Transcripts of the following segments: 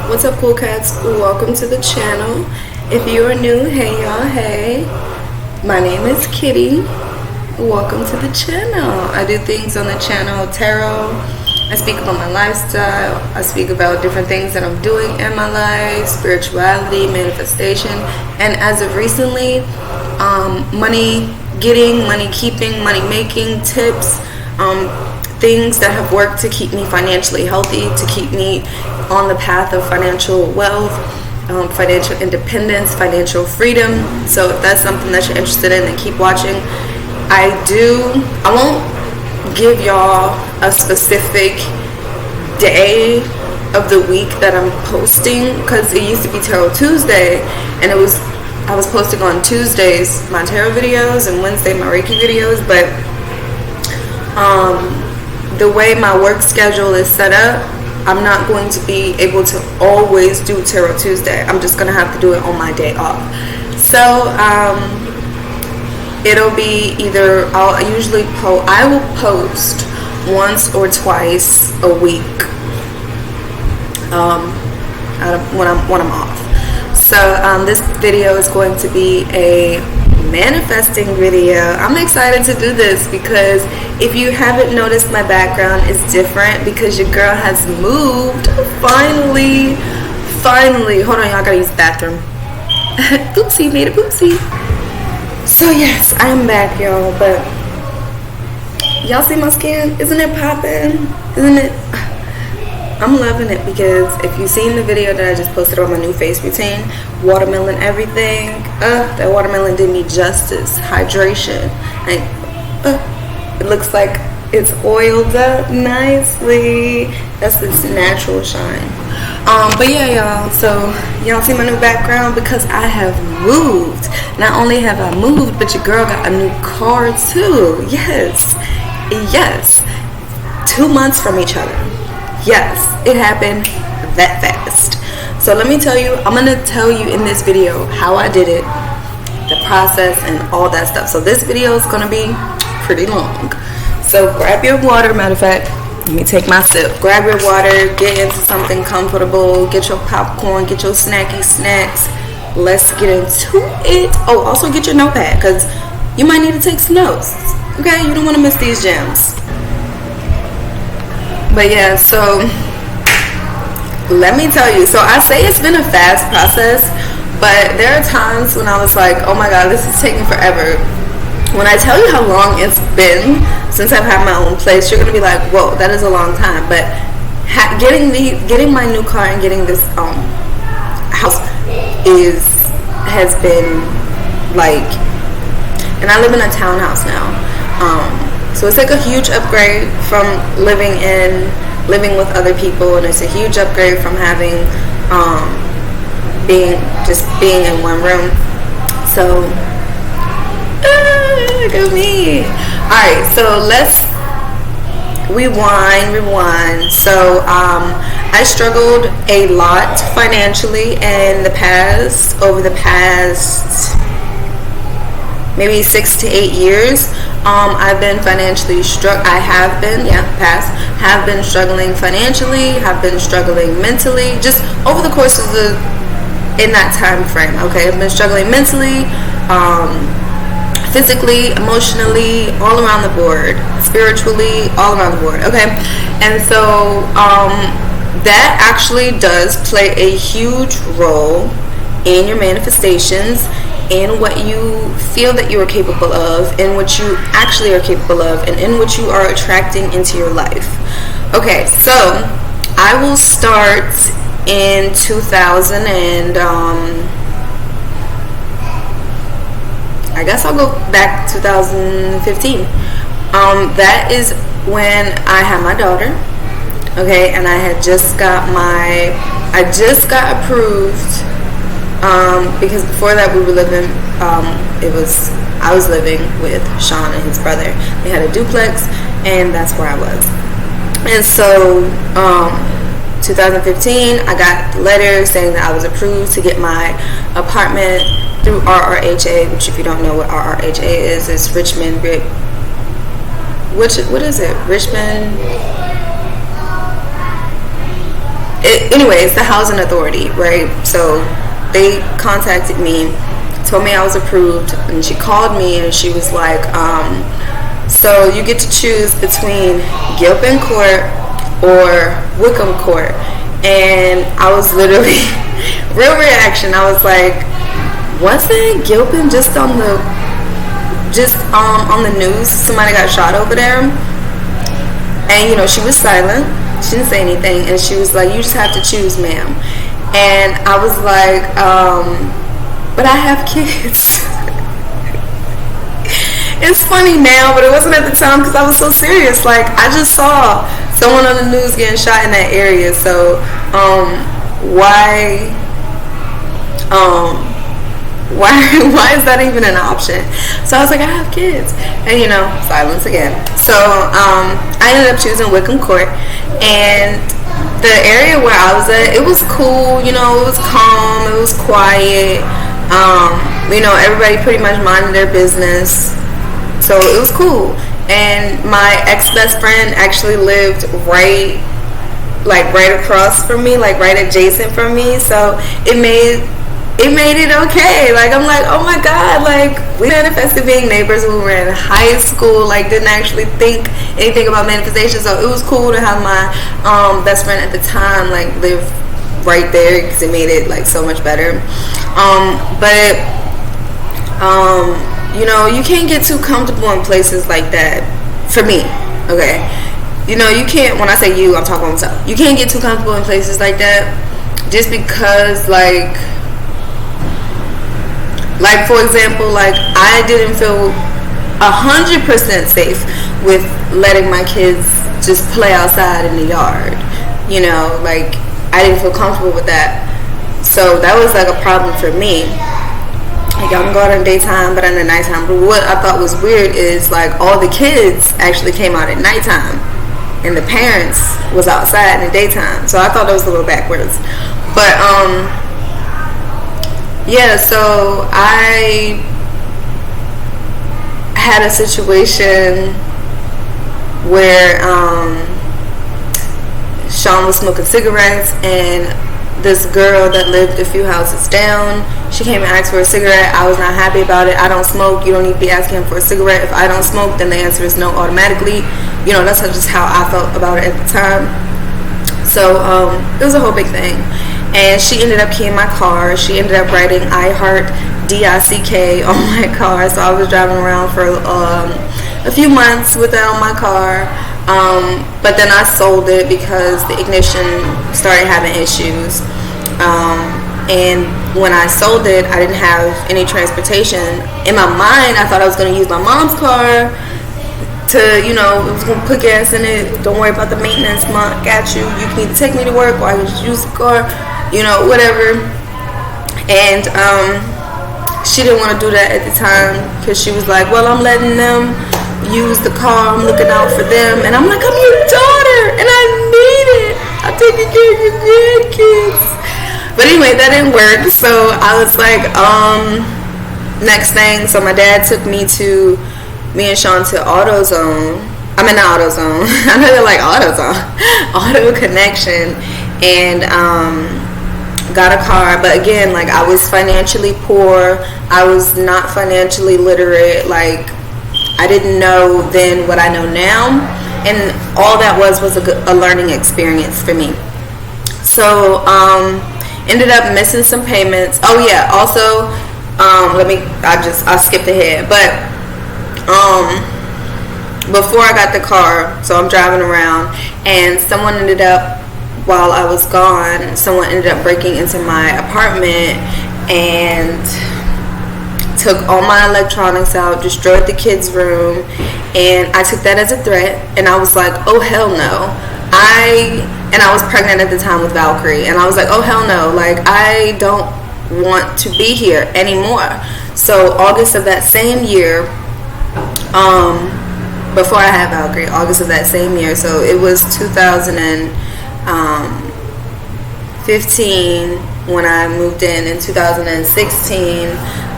What's up, cool cats? Welcome to the channel. If you are new, hey y'all, hey. My name is Kitty. Welcome to the channel. I do things on the channel, tarot. I speak about my lifestyle. I speak about different things that I'm doing in my life, spirituality, manifestation, and as of recently, money getting, money keeping, money making tips, things that have worked to keep me financially healthy, to keep me on the path of financial wealth, financial independence, financial freedom. So if that's something that you're interested in, then keep watching. I won't give y'all a specific day of the week that I'm posting, because it used to be Tarot Tuesday, and I was posting on Tuesdays my tarot videos and Wednesday my Reiki videos, but the way my work schedule is set up, I'm not going to be able to always do Tarot Tuesday. I'm just going to have to do it on my day off. So it'll be either I will post once or twice a week when I'm off. So this video is going to be a manifesting video. I'm excited to do this because if you haven't noticed, my background is different because your girl has moved. Finally. Hold on, y'all, gotta use the bathroom. Oopsie, made a poopsie. So yes, I am back, y'all, but y'all see my skin? Isn't it popping? Isn't it? I'm loving it because if you've seen the video that I just posted on my new face routine, watermelon everything, that watermelon did me justice. Hydration. It looks like it's oiled up nicely. That's this natural shine. But yeah, y'all, so y'all see my new background because I have moved. Not only have I moved, but your girl got a new car too. Yes 2 months from each other. Yes, it happened that fast. So let me tell you, I'm gonna tell you in this video how I did it, the process, and all that stuff. So this video is gonna be pretty long. So grab your water. Matter of fact, let me take my sip. Grab your water, get into something comfortable, get your popcorn, get your snacky snacks. Let's get into it. Oh, also get your notepad because you might need to take some notes. Okay, you don't want to miss these gems. But yeah, so let me tell you. So I say it's been a fast process, but there are times when I was like, oh my god, this is taking forever. When I tell you how long it's been since I've had my own place, you're gonna be like, whoa, that is a long time. But getting my new car and getting this house has been like, and I live in a townhouse now. So it's like a huge upgrade from living with other people, and it's a huge upgrade from having being in one room. So look at me. Alright, so let's rewind. So I struggled a lot financially over the past maybe 6 to 8 years. I've been financially have been struggling financially, have been struggling mentally, just over the course of in that time frame. Okay, I've been struggling mentally, physically, emotionally, all around the board, spiritually, all around the board. Okay, and so that actually does play a huge role in your manifestations, in what you feel that you are capable of, in what you actually are capable of, and in what you are attracting into your life. Okay, so I will start in 2000 and I guess I'll go back to 2015. That is when I had my daughter. Okay, and I just got approved. Because before that we were living, I was living with Sean and his brother. They had a duplex, and that's where I was. And so 2015 I got the letter saying that I was approved to get my apartment through RRHA, which, if you don't know what RRHA is, it's Richmond. What is it? Richmond Anyways, the housing authority, right? So they contacted me, told me I was approved, and she called me and she was like, so you get to choose between Gilpin Court or Wickham Court. And I was literally, real reaction, I was like, wasn't Gilpin just on the news? Somebody got shot over there. And, you know, she was silent. She didn't say anything. And she was like, you just have to choose, ma'am. And I was like, but I have kids. It's funny now, but it wasn't at the time because I was so serious. Like, I just saw someone on the news getting shot in that area. So, why is that even an option? So I was like, I have kids. And, you know, silence again. So I ended up choosing Wickham Court. And the area where I was at, it was cool. You know, it was calm. It was quiet. You know, everybody pretty much minded their business. So it was cool. And my ex-best friend actually lived right across from me, like right adjacent from me. So it made it okay. Like, I'm like, oh my God, like, we manifested being neighbors when we were in high school. Like, didn't actually think anything about manifestation. So it was cool to have my best friend at the time, like, live right there, because it made it, like, so much better. You know, you can't get too comfortable in places like that. For me, okay? You know, you can't, when I say you, I'm talking about myself. You can't get too comfortable in places like that just because, like, for example, like, I didn't feel 100% safe with letting my kids just play outside in the yard. You know, like, I didn't feel comfortable with that. So that was, like, a problem for me. Like, y'all can go out in the daytime, but in the nighttime. But what I thought was weird is, like, all the kids actually came out at nighttime, and the parents was outside in the daytime. So I thought that was a little backwards. But, yeah, so I had a situation where Sean was smoking cigarettes, and this girl that lived a few houses down, she came and asked for a cigarette. I was not happy about it. I don't smoke. You don't need to be asking for a cigarette. If I don't smoke, then the answer is no automatically. You know, that's just how I felt about it at the time. So it was a whole big thing. And she ended up keying my car. She ended up writing I Heart DICK on my car. So I was driving around for a few months with that on my car. But then I sold it because the ignition started having issues. And when I sold it, I didn't have any transportation. In my mind, I thought I was going to use my mom's car to, you know, I was going to put gas in it. Don't worry about the maintenance, Mom, got you. You can either take me to work or I can just use the car, you know, whatever. And she didn't want to do that at the time because she was like, well, I'm letting them use the car, I'm looking out for them. And I'm like, I'm your daughter and I need it. I'm taking care of your grandkids. But anyway, that didn't work. So I was like, next thing, so my dad took me and Sean to AutoZone. I'm in the AutoZone. I know they're like AutoZone. Auto Connection. And got a car. But again, like, I was financially poor. I was not financially literate. Like, I didn't know then what I know now. And all that was a learning experience for me. So, ended up missing some payments. Oh yeah, also, I skipped ahead. But, before I got the car, so I'm driving around, and while I was gone, someone ended up breaking into my apartment and took all my electronics out, destroyed the kids' room, and I took that as a threat, and I was like, oh hell no. And I was pregnant at the time with Valkyrie, and I was like, oh hell no, like, I don't want to be here anymore. So August of that same year, before I had Valkyrie, August of that same year, so it was 2015 when I moved in 2016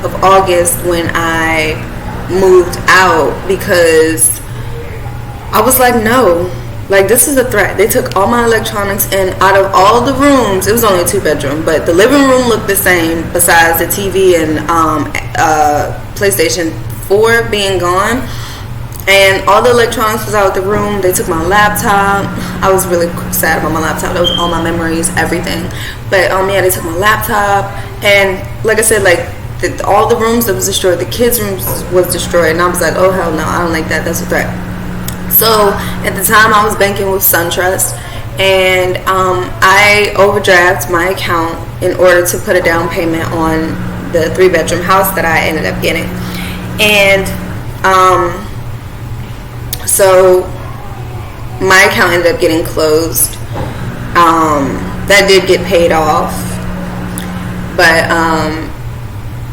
of August when I moved out, because I was like, no, Like, this is a threat. They took all my electronics, and out of all the rooms, it was only a 2-bedroom, but the living room looked the same besides the TV and PlayStation 4 being gone. And all the electronics was out of the room. They took my laptop. I was really sad about my laptop. That was all my memories, everything. But yeah, they took my laptop. And like I said, like all the rooms that was destroyed, the kids' rooms was destroyed. And I was like, oh hell no, I don't like that. That's a threat. So at the time, I was banking with SunTrust, and I overdrafted my account in order to put a down payment on the 3-bedroom house that I ended up getting. And so my account ended up getting closed. That did get paid off, but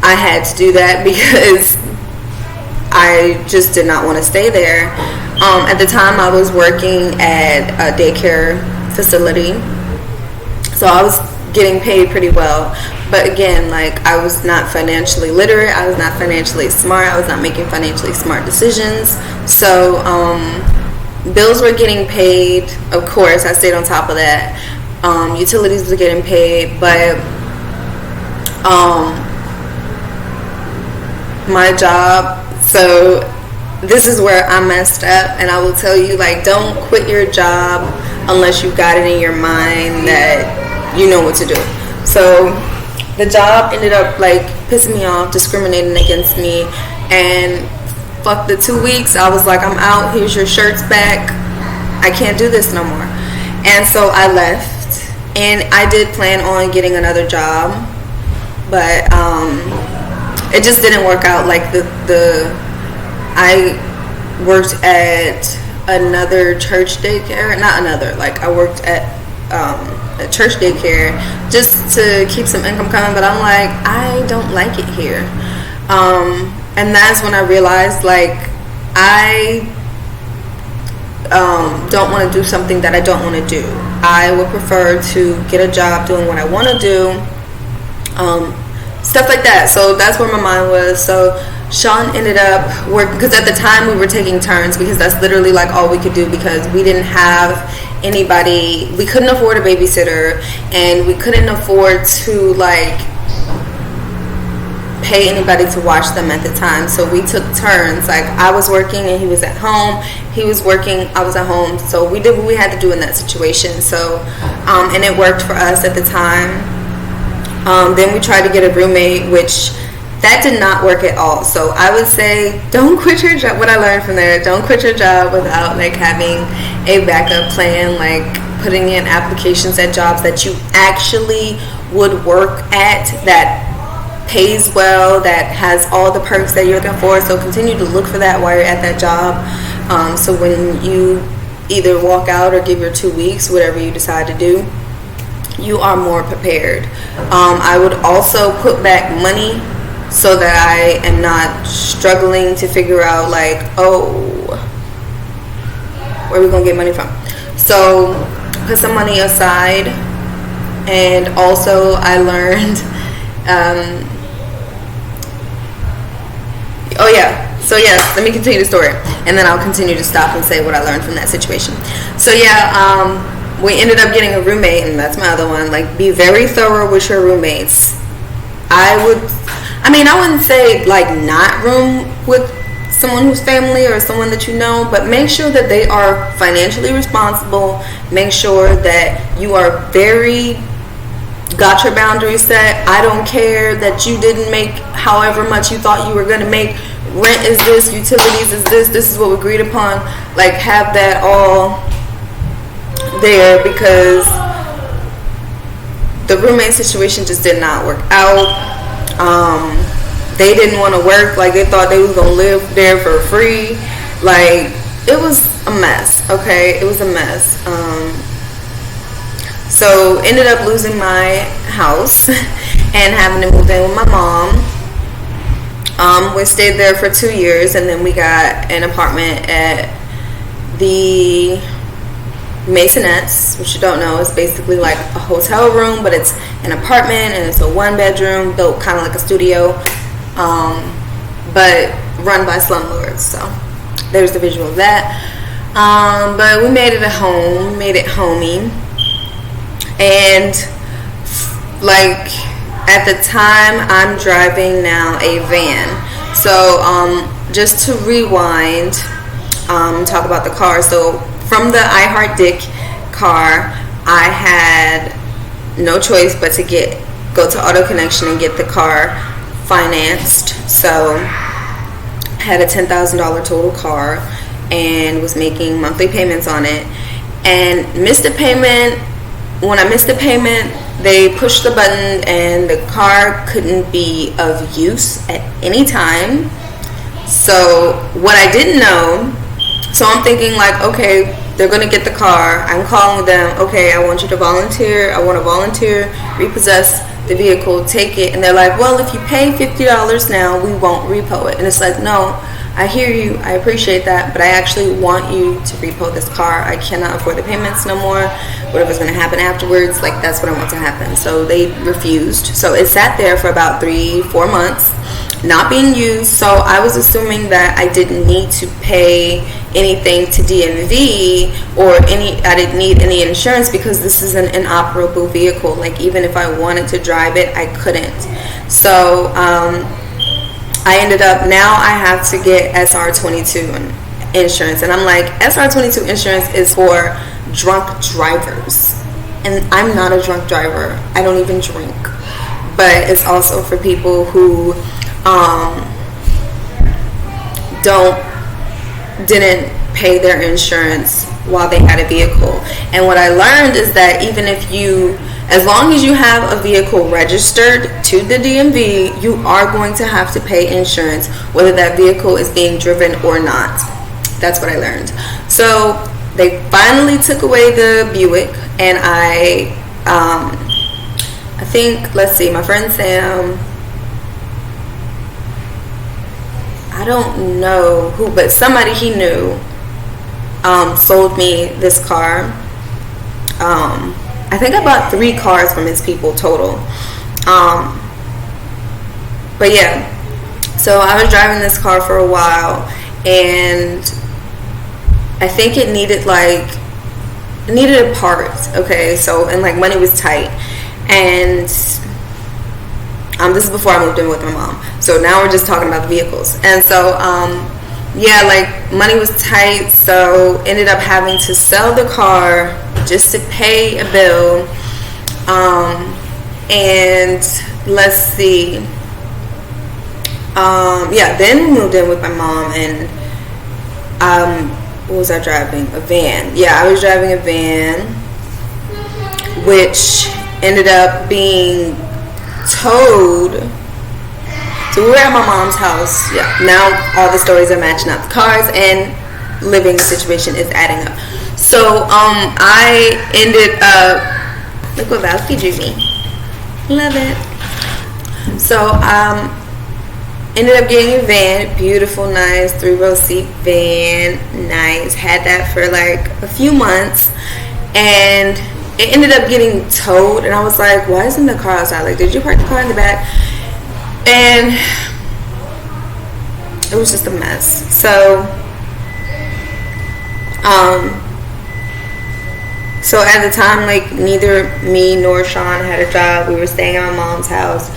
I had to do that because I just did not want to stay there. At the time, I was working at a daycare facility, so I was getting paid pretty well. But again, like, I was not financially literate. I was not financially smart. I was not making financially smart decisions. So bills were getting paid. Of course, I stayed on top of that. Utilities were getting paid, but my job. So this is where I messed up, and I will tell you, like, don't quit your job unless you've got it in your mind that you know what to do. So the job ended up like pissing me off, discriminating against me, and fuck the 2 weeks. I was like, I'm out, here's your shirts back, I can't do this no more. And so I left, and I did plan on getting another job, but it just didn't work out. Like I worked at another church daycare, not another, like I worked at a church daycare just to keep some income coming, but I'm like, I don't like it here. And that's when I realized, like, I don't want to do something that I don't want to do. I would prefer to get a job doing what I want to do, stuff like that. So that's where my mind was. So Sean ended up working, because at the time we were taking turns, because that's literally like all we could do, because we didn't have anybody, we couldn't afford a babysitter, and we couldn't afford to like pay anybody to watch them at the time. So we took turns. Like, I was working and he was at home, he was working, I was at home. So we did what we had to do in that situation. So and it worked for us at the time. Then we tried to get a roommate, which that did not work at all. So I would say, don't quit your job. What I learned from there, don't quit your job without like having a backup plan, like putting in applications at jobs that you actually would work at, that pays well, that has all the perks that you're looking for. So continue to look for that while you're at that job. So when you either walk out or give your 2 weeks, whatever you decide to do, you are more prepared. I would also put back money so that I am not struggling to figure out like, oh, where are we gonna get money from? So put some money aside. And also I learned let me continue the story, and then I'll continue to stop and say what I learned from that situation. So we ended up getting a roommate, and that's my other one. Like, be very thorough with your roommates. I wouldn't say like not room with someone who's family or someone that you know, but make sure that they are financially responsible. Make sure that you are got your boundaries set. I don't care that you didn't make however much you thought you were going to make. Rent is this, utilities is this is what we agreed upon. Like, have that all there, because the roommate situation just did not work out. They didn't want to work. Like, they thought they was going to live there for free. Like, it was a mess, okay? It was a mess. So ended up losing my house and having to move in with my mom. We stayed there for 2 years, and then we got an apartment at the Maisonettes, which you don't know is basically like a hotel room, but it's an apartment, and it's a 1-bedroom built kind of like a studio, but run by slumlords. So there's the visual of that. But we made it at home, made it homey. And like at the time, I'm driving now a van. So just to rewind, talk about the car. So from the I Heart Dick car, I had no choice but to go to Auto Connection and get the car financed. So I had a $10,000 total car and was making monthly payments on it, and missed a payment. When I missed the payment, they pushed the button and the car couldn't be of use at any time. So what I didn't know, so I'm thinking like, okay, they're gonna get the car. I'm calling them, okay, I want you to volunteer. I want to volunteer, repossess the vehicle, take it. And they're like, well, if you pay $50 now, we won't repo it. And it's like, no, I hear you, I appreciate that, but I actually want you to repo this car. I cannot afford the payments no more. Whatever's going to happen afterwards, like, that's what I want to happen. So they refused. So it sat there for about 3-4 months, not being used. So I was assuming that I didn't need to pay anything to DMV or I didn't need any insurance because this is an inoperable vehicle. Like, even if I wanted to drive it, I couldn't. So I ended up, now I have to get SR22 insurance. And I'm like, SR22 insurance is for drunk drivers. And I'm not a drunk driver. I don't even drink. But it's also for people who didn't pay their insurance while they had a vehicle. And what I learned is that even if as long as you have a vehicle registered to the DMV, you are going to have to pay insurance, whether that vehicle is being driven or not. That's what I learned. So they finally took away the Buick, and I think, let's see, my friend Sam, I don't know who, but somebody he knew sold me this car. I think I bought 3 cars from his people total. But yeah, so I was driving this car for a while, and I think it needed a part. Okay, so, and like money was tight, and this is before I moved in with my mom. So now we're just talking about the vehicles. And so yeah, like money was tight, so ended up having to sell the car just to pay a bill. And let's see, yeah, then we moved in with my mom, and what was I driving? A van. Yeah, I was driving a van, which ended up being towed. So we were at my mom's house. Yeah, now all the stories are matching up. The cars and living situation is adding up. So I ended up, look what Valky drew me. Love it. So ended up getting a van, beautiful, nice 3-row seat van, nice. Had that for like a few months, and it ended up getting towed. And I was like, why isn't the car outside? Like, did you park the car in the back? And it was just a mess. So so at the time, like, neither me nor Sean had a job. We were staying at my mom's house.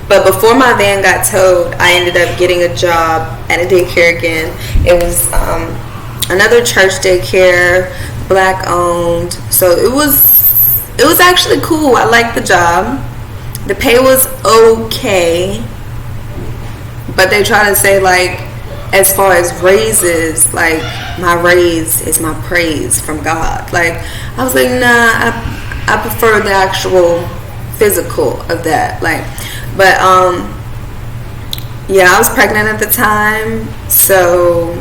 But before my van got towed, I ended up getting a job at a daycare again. It was another church daycare, Black owned. So it was actually cool. I liked the job. The pay was okay, but they try to say, like, as far as raises, like, my raise is my praise from God. Like, I was like, nah, I prefer the actual physical of that. Like, but yeah, I was pregnant at the time, so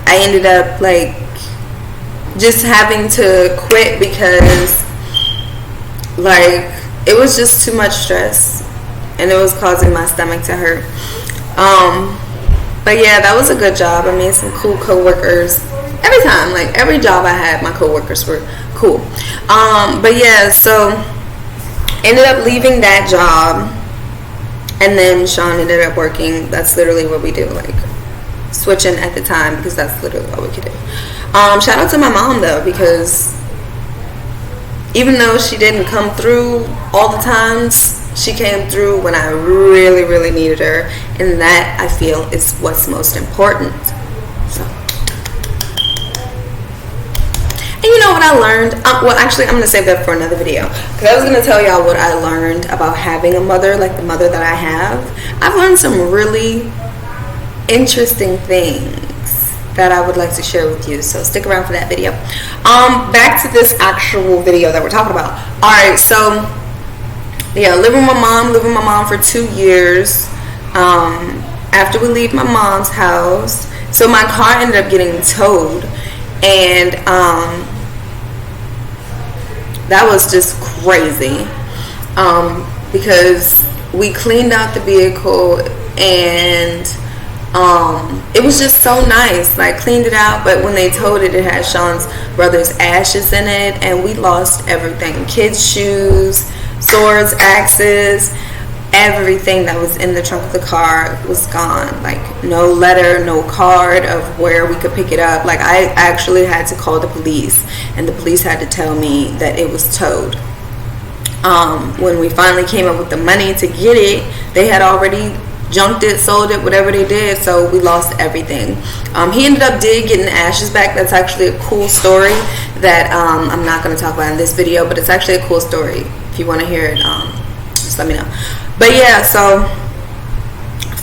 I ended up, like, just having to quit because, like, it was just too much stress, and it was causing my stomach to hurt. But yeah, that was a good job. I made some cool coworkers. Every time, like, every job I had, my coworkers were cool. But yeah, so ended up leaving that job, and then Sean ended up working. That's literally what we do. Like, switching at the time, because that's literally all we could do. Shout out to my mom though, because even though she didn't come through all the times, she came through when I really, really needed her, and that, I feel, is what's most important. So, and you know what I learned? Well, actually, I'm going to save that for another video, because I was going to tell y'all what I learned about having a mother like the mother that I have. I've learned some really interesting things that I would like to share with you, so stick around for that video. Back to this actual video that we're talking about. Alright, so yeah, live with my mom for 2 years. After we leave my mom's house, so my car ended up getting towed, and that was just crazy, because we cleaned out the vehicle, and it was just so nice. Like, cleaned it out, but when they towed it, it had Sean's brother's ashes in it, and we lost everything. Kids' shoes, swords, axes, everything that was in the trunk of the car was gone. Like, no letter, no card of where we could pick it up. Like, I actually had to call the police, and the police had to tell me that it was towed. When we finally came up with the money to get it, they had already junked it, sold it, whatever they did, so we lost everything. He ended up getting the ashes back. That's actually a cool story that I'm not going to talk about in this video, but it's actually a cool story. If you want to hear it, just let me know. But yeah, so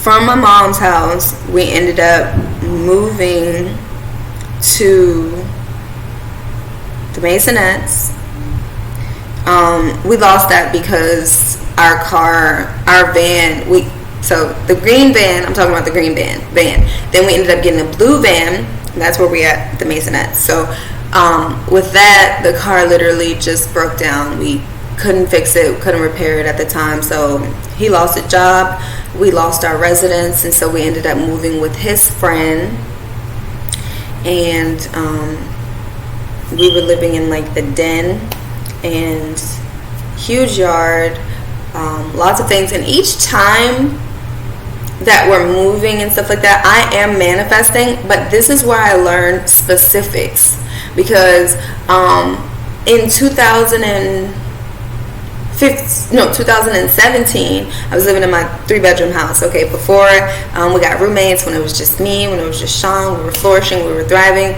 from my mom's house, we ended up moving to the Maisonettes. We lost that because our van, so the green van, I'm talking about the green van. Then we ended up getting a blue van, and that's where we at the Maisonettes. So with that, the car literally just broke down. We couldn't fix it, couldn't repair it at the time. So he lost a job, we lost our residence, and so we ended up moving with his friend. And we were living in like the den, and huge yard, lots of things. And each time that we're moving and stuff like that, I am manifesting, but this is where I learned specifics, because in 2017, I was living in my 3-bedroom house. Okay, before we got roommates, when it was just me, when it was just Sean, we were flourishing, we were thriving.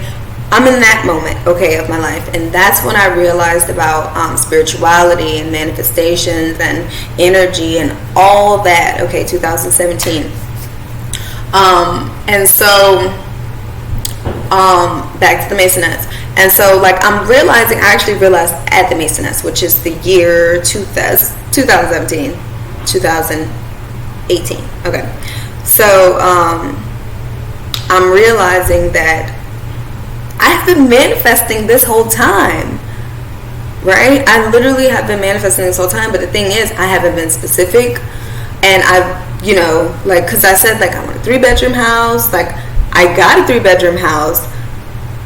I'm in that moment, okay, of my life, and that's when I realized about spirituality and manifestations and energy and all that. Okay, 2017. And so back to the Maisonettes. And so, like, I actually realized at the Maisonettes, which is the year 2017, 2018. Okay, so I'm realizing that I have been manifesting this whole time, right? I literally have been manifesting this whole time, but the thing is, I haven't been specific. And I've, you know, like, because I said, like, I want a 3-bedroom house. Like, I got a 3-bedroom house,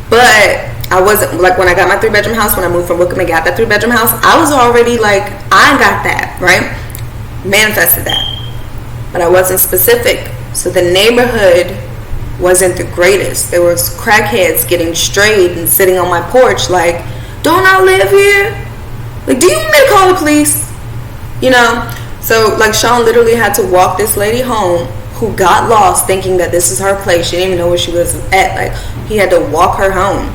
but I wasn't, like, when I got my 3-bedroom house, when I moved from Wickham and got that 3-bedroom house, I was already, like, I got that, right? Manifested that. But I wasn't specific. So the neighborhood wasn't the greatest. There was crackheads getting strayed and sitting on my porch like, don't I live here? Like, do you want me to call the police? You know? So, like, Sean literally had to walk this lady home who got lost thinking that this is her place. She didn't even know where she was at. Like, he had to walk her home.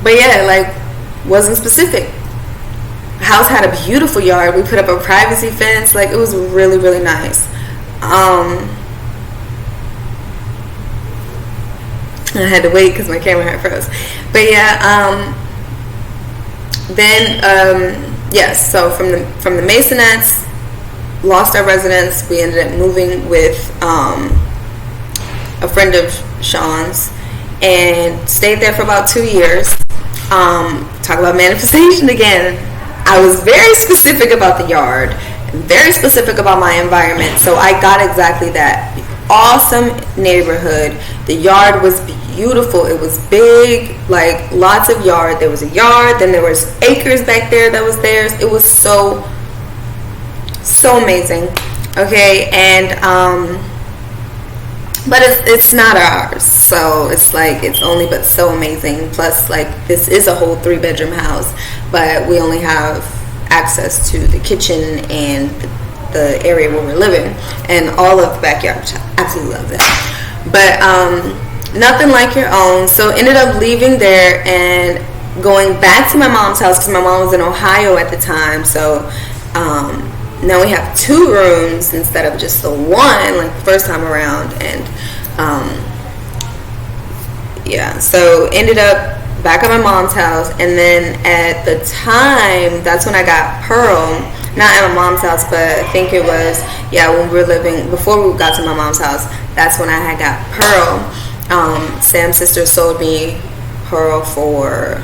But yeah, like, wasn't specific. The house had a beautiful yard. We put up a privacy fence. Like, it was really, really nice. I had to wait because my camera had froze. But yeah, yes, so from the Maisonettes, lost our residence. We ended up moving with a friend of Sean's and stayed there for about 2 years. Talk about manifestation again. I was very specific about the yard, very specific about my environment, so I got exactly that. Awesome neighborhood. The yard was beautiful. It was big, like lots of yard. There was a yard, then there was acres back there that was theirs. It was so amazing. Okay, and but it's not ours, so it's like it's only but so amazing. Plus, like, this is a whole 3-bedroom house, but we only have access to the kitchen and the area where we're living, and all of the backyard, which I absolutely love that. But nothing like your own. So ended up leaving there and going back to my mom's house, because my mom was in Ohio at the time. So now we have 2 rooms instead of just the one, like the first time around. And yeah, so ended up back at my mom's house. And then at the time, that's when I got Pearl. Not at my mom's house, but I think it was, yeah, when we were living, before we got to my mom's house, that's when I had got Pearl. Sam's sister sold me Pearl for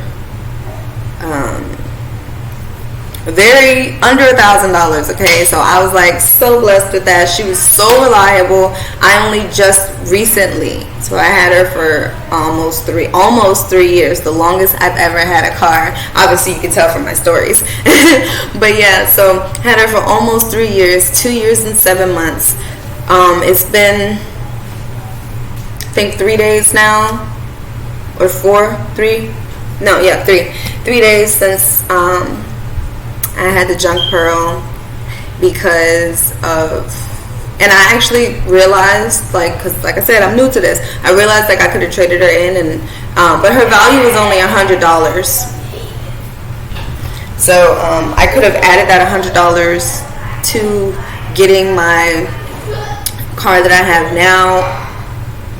very under $1,000. Okay, so I was like so blessed with that. She was so reliable. I only just recently, so I had her for almost three years, the longest I've ever had a car. Obviously you can tell from my stories. But yeah, so had her for almost 3 years, 2 years and 7 months. It's been, I think, 3 days now, or 3 days since I had the junk Pearl, because of, and I actually realized, because like I said, I'm new to this, I realized like I could have traded her in, and but her value was only $100. So I could have added that $100 to getting my car that I have now,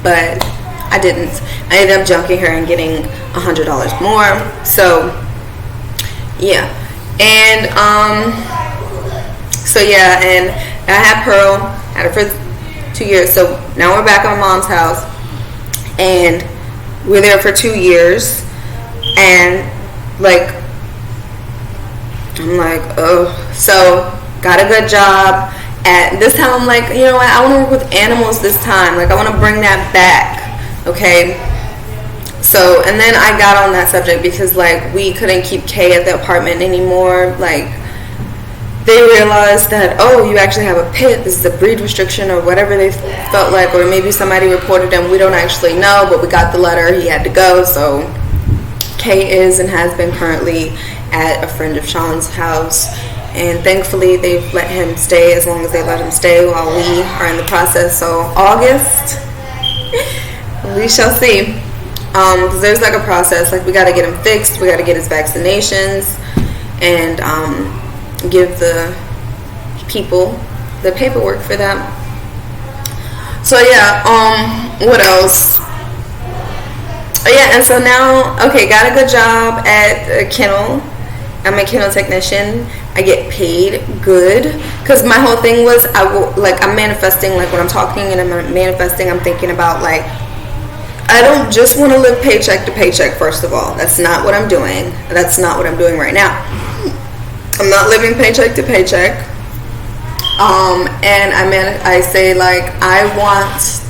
but I didn't. I ended up junking her and getting $100 more. So yeah. And so yeah, and I had Pearl, had her for 2 years. So now we're back at my mom's house, and we're there for 2 years. And like, I'm like, oh, so got a good job. At this time, I'm like, you know what? I want to work with animals this time. Like, I want to bring that back. Okay. So, and then I got on that subject because, like, we couldn't keep Kay at the apartment anymore. Like, they realized that, oh, you actually have a pit. This is a breed restriction or whatever they felt like. Or maybe somebody reported him. We don't actually know, but we got the letter. He had to go. So, Kay is and has been currently at a friend of Sean's house. And thankfully, they've let him stay as long as they let him stay while we are in the process. So, August, we shall see. Because there's like a process, like we got to get him fixed, we got to get his vaccinations, and give the people the paperwork for that. So yeah, what else? Oh yeah, and so now, okay, got a good job at a kennel. I'm a kennel technician. I get paid good, because my whole thing was, I'm manifesting, like when I'm talking and I'm manifesting, I'm thinking about like, I don't just want to live paycheck to paycheck, first of all. That's not what I'm doing. That's not what I'm doing right now. I'm not living paycheck to paycheck. And I say, like, I want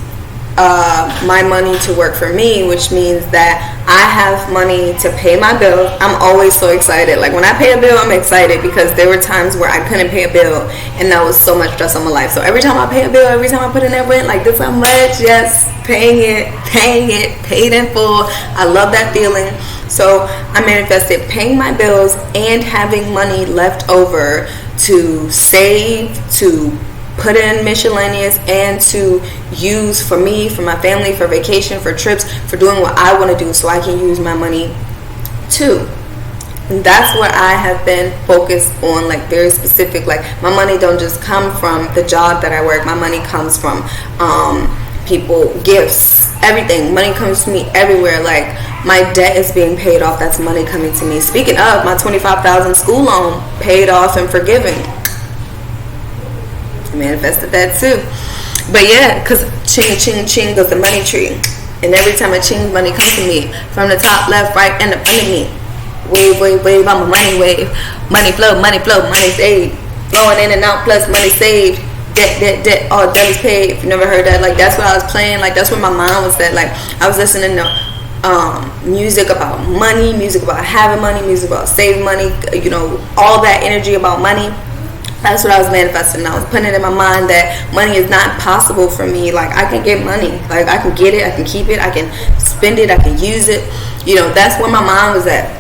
my money to work for me, which means that I have money to pay my bill. I'm always so excited. Like, when I pay a bill, I'm excited, because there were times where I couldn't pay a bill, and that was so much stress on my life. So every time I pay a bill, every time I put in that rent, like, this how much, yes, paying it, paid in full. I love that feeling. So I manifested paying my bills and having money left over to save, to put in miscellaneous, and to use for me, for my family, for vacation, for trips, for doing what I want to do, so I can use my money too. And that's where I have been focused on, like, very specific. Like, my money don't just come from the job that I work. My money comes from people, gifts, everything. Money comes to me everywhere. Like, my debt is being paid off. That's money coming to me. Speaking of, my $25,000 school loan paid off and forgiven. Manifested that too. But yeah, because ching ching ching goes the money tree, and every time a ching money comes to me from the top, left, right, and the front of me, wave wave wave, I'm a money wave. Money flow, money saved, flowing in and out, plus money saved. Debt, all debt is paid. If you never heard that, like, that's what I was playing. Like, that's where my mind was at. Like, I was listening to music about money, music about having money, music about saving money, you know, all that energy about money. That's what I was manifesting. I was putting it in my mind that money is not possible for me. Like, I can get money. Like, I can get it. I can keep it. I can spend it. I can use it. You know, that's where my mind was at.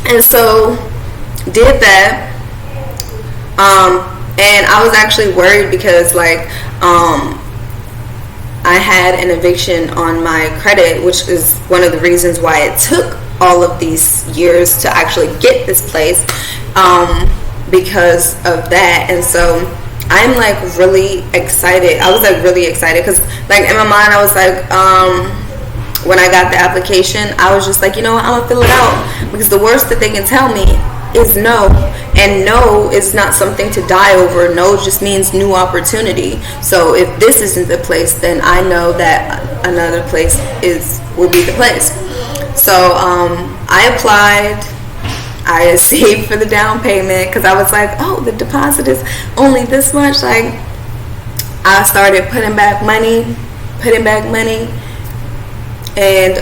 And so, did that. And I was actually worried because, like, I had an eviction on my credit, which is one of the reasons why it took all of these years to actually get this place. Because of that. And so I'm like really excited. I was like really excited because like in my mind I was like when I got the application I was just like, you know what, I'm gonna fill it out, because the worst that they can tell me is no, and no is not something to die over. No just means new opportunity. So if this isn't the place, then I know that another place will be the place. So I applied. I saved for the down payment because I was like, oh, the deposit is only this much. Like, I started putting back money, and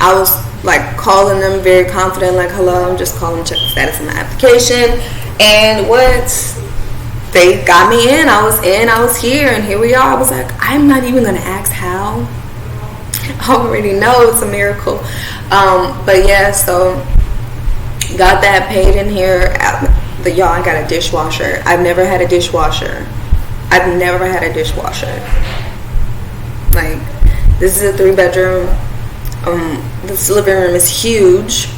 I was like calling them very confident, like, hello, I'm just calling to check the status of my application. And what? They got me in. I was here, and here we are. I was like, I'm not even going to ask how. I already know it's a miracle. But yeah, so got that paid in here. Y'all, I got a dishwasher. I've never had a dishwasher. Like, this is a 3-bedroom. This living room is huge.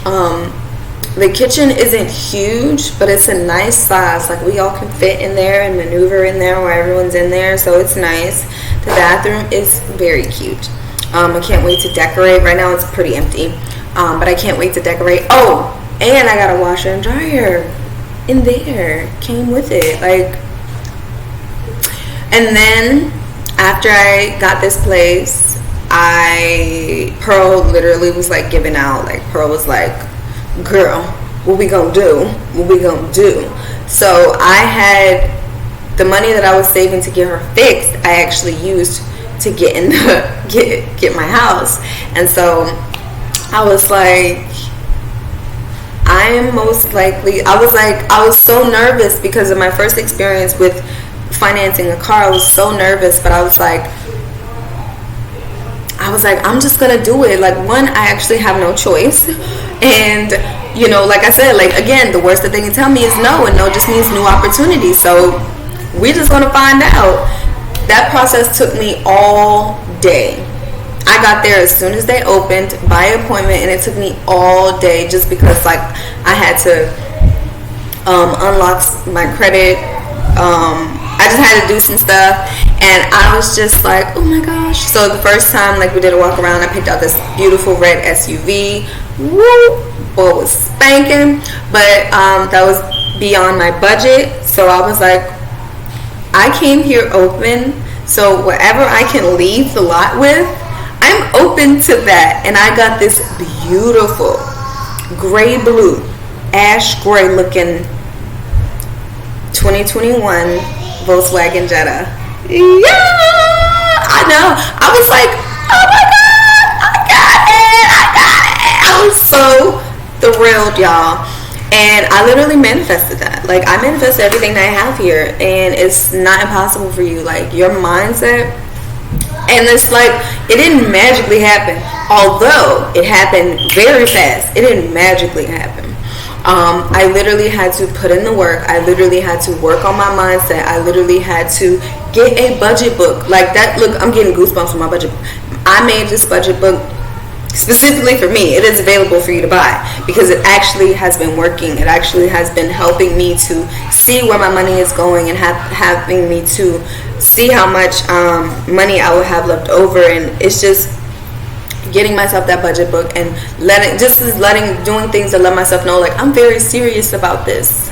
The kitchen isn't huge, but it's a nice size. Like, we all can fit in there and maneuver in there while everyone's in there, so it's nice. The bathroom is very cute. I can't wait to decorate. Right now it's pretty empty, but I can't wait to decorate. Oh, and I got a washer and dryer in there. Came with it. Like, and then after I got this place, Pearl literally was like giving out. Like, Pearl was like, girl, what we gonna do? So I had the money that I was saving to get her fixed. I actually used to get my house. And so I was like, I'm most likely, I was so nervous because of my first experience with financing a car. I was so nervous, but I was like, I'm just gonna do it. Like, one, I actually have no choice, and you know, like I said, like, again, the worst that they can tell me is no, and no just means new opportunity. So we're just gonna find out. That process took me all day. I got there as soon as they opened by appointment, and it took me all day just because, like, I had to unlock my credit. I just had to do some stuff, and I was just like, oh my gosh. So the first time, like, we did a walk around, I picked out this beautiful red SUV. Woo! Boy, it was spanking, but that was beyond my budget. So I was like, I came here open, so whatever I can leave the lot with, I'm open to that. And I got this beautiful gray blue, ash gray looking 2021 Volkswagen Jetta. Yeah, I know. I was like, oh my God, I got it. I was so thrilled, y'all. And I literally manifested that. Like, I manifested everything that I have here, and it's not impossible for you. Like, your mindset, and it's like, it didn't magically happen. Although it happened very fast, it didn't magically happen. I literally had to put in the work. I literally had to work on my mindset. I literally had to get a budget book. Like that, look, I'm getting goosebumps from my budget book. I made this budget book specifically for me. It is available for you to buy because it actually has been working. It actually has been helping me to see where my money is going and having me to see how much money I will have left over. And it's just getting myself that budget book and doing things to let myself know, like, I'm very serious about this.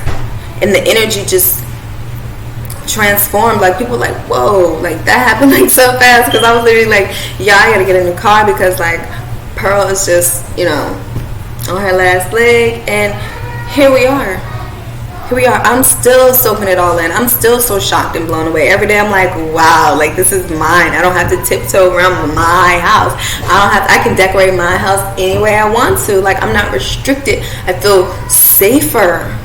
And the energy just transformed. Like, people like, whoa, like that happened like so fast, because I was literally like, yeah, I gotta get a new car because like Pearl is just, on her last leg. And here we are. I'm still soaking it all in. I'm still so shocked and blown away. Every day I'm like, wow, like this is mine. I don't have to tiptoe around my house. I can decorate my house any way I want to. Like, I'm not restricted. I feel safer.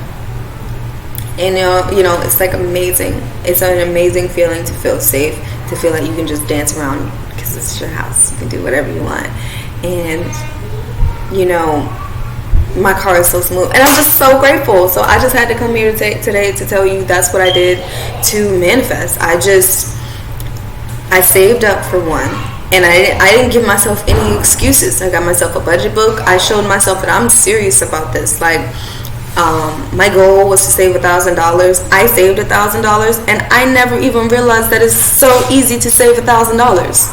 And it's like amazing. It's an amazing feeling to feel safe, to feel like you can just dance around because it's your house. You can do whatever you want. And my car is so smooth, and I'm just so grateful. So I just had to come here today to tell you that's what I did to manifest. I saved up for one, and I didn't give myself any excuses. I got myself a budget book. I showed myself that I'm serious about this. Like, my goal was to save $1,000. I saved $1,000, and I never even realized that it's so easy to save $1,000.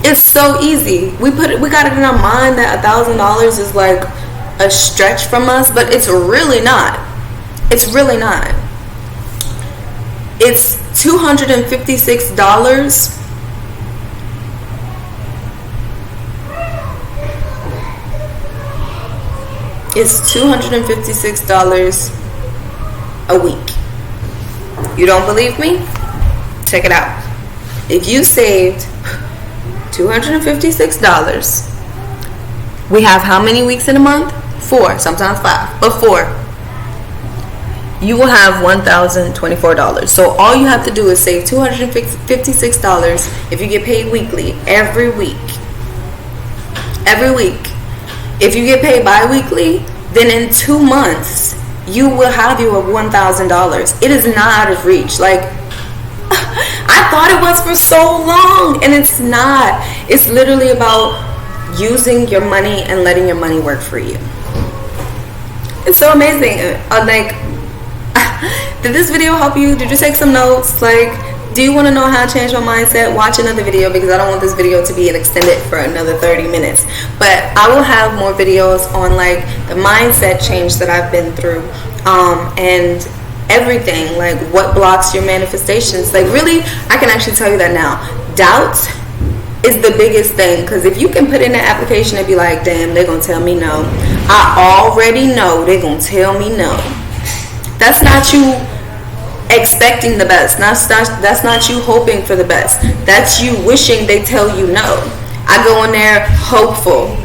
It's so easy. We got it in our mind that $1,000 is like a stretch from us, but it's really not. It's really not. It's $256. It's $256 a week. You don't believe me? Check it out. If you saved $256, we have how many weeks in a month? 4, sometimes 5, but 4. You will have $1,024. So all you have to do is save $256 if you get paid weekly, every week. Every week. If you get paid bi-weekly, then in 2 months, you will have your $1,000. It is not out of reach. Like, I thought it was for so long, and it's not. It's literally about using your money and letting your money work for you. It's so amazing. Did this video help you? Did you take some notes? Do you want to know how to change my mindset? Watch another video, because I don't want this video to be extended for another 30 minutes. But I will have more videos on the mindset change that I've been through, and everything, what blocks your manifestations. Really, I can actually tell you that now. Doubt is the biggest thing, because if you can put in an application and be like, damn, they're gonna tell me no. I already know they're gonna tell me no. That's not you expecting the best. That's not you hoping for the best. That's you wishing they tell you no. I go in there hopeful.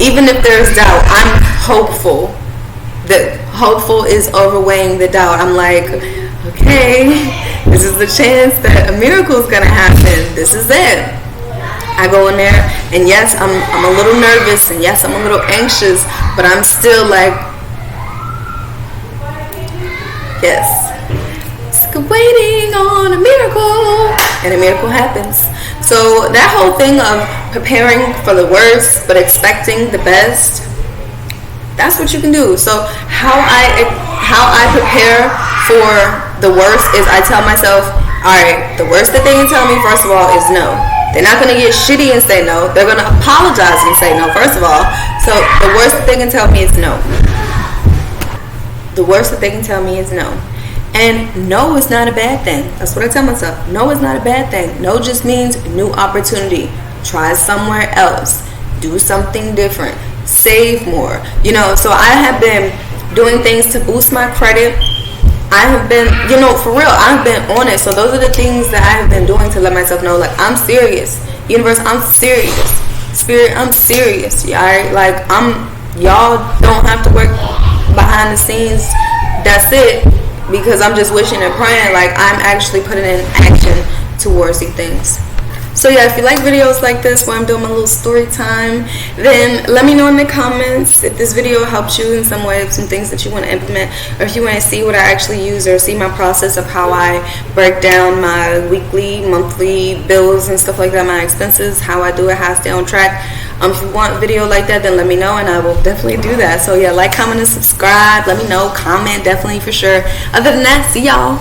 Even if there's doubt, I'm hopeful. The hopeful is overweighing the doubt. I'm like, okay, this is the chance that a miracle is gonna happen. This is it. I go in there, and yes, I'm a little nervous, and yes, I'm a little anxious, but I'm still yes, it's waiting on a miracle, and a miracle happens. So that whole thing of preparing for the worst but expecting the best, that's what you can do. So how I prepare for the worst is I tell myself, all right, the worst that they can tell me, first of all, is no. They're not going to get shitty and say no. They're going to apologize and say no, first of all. So the worst that they can tell me is no. The worst that they can tell me is no. And no is not a bad thing. That's what I tell myself. No is not a bad thing. No just means new opportunity. Try somewhere else. Do something different. Save more. So I have been doing things to boost my credit. I have been, for real, I've been on it. So those are the things that I have been doing to let myself know, I'm serious. Universe, I'm serious. Spirit, I'm serious. Alright? Y'all don't have to work behind the scenes. That's it. Because I'm just wishing and praying. I'm actually putting in action towards these things. So yeah, if you like videos like this where I'm doing my little story time, then let me know in the comments if this video helps you in some way, some things that you want to implement, or if you want to see what I actually use or see my process of how I break down my weekly, monthly bills and stuff like that, my expenses, how I do it, how I stay on track. If you want a video like that, then let me know and I will definitely do that. So yeah, like, comment, and subscribe. Let me know, comment, definitely, for sure. Other than that, see y'all.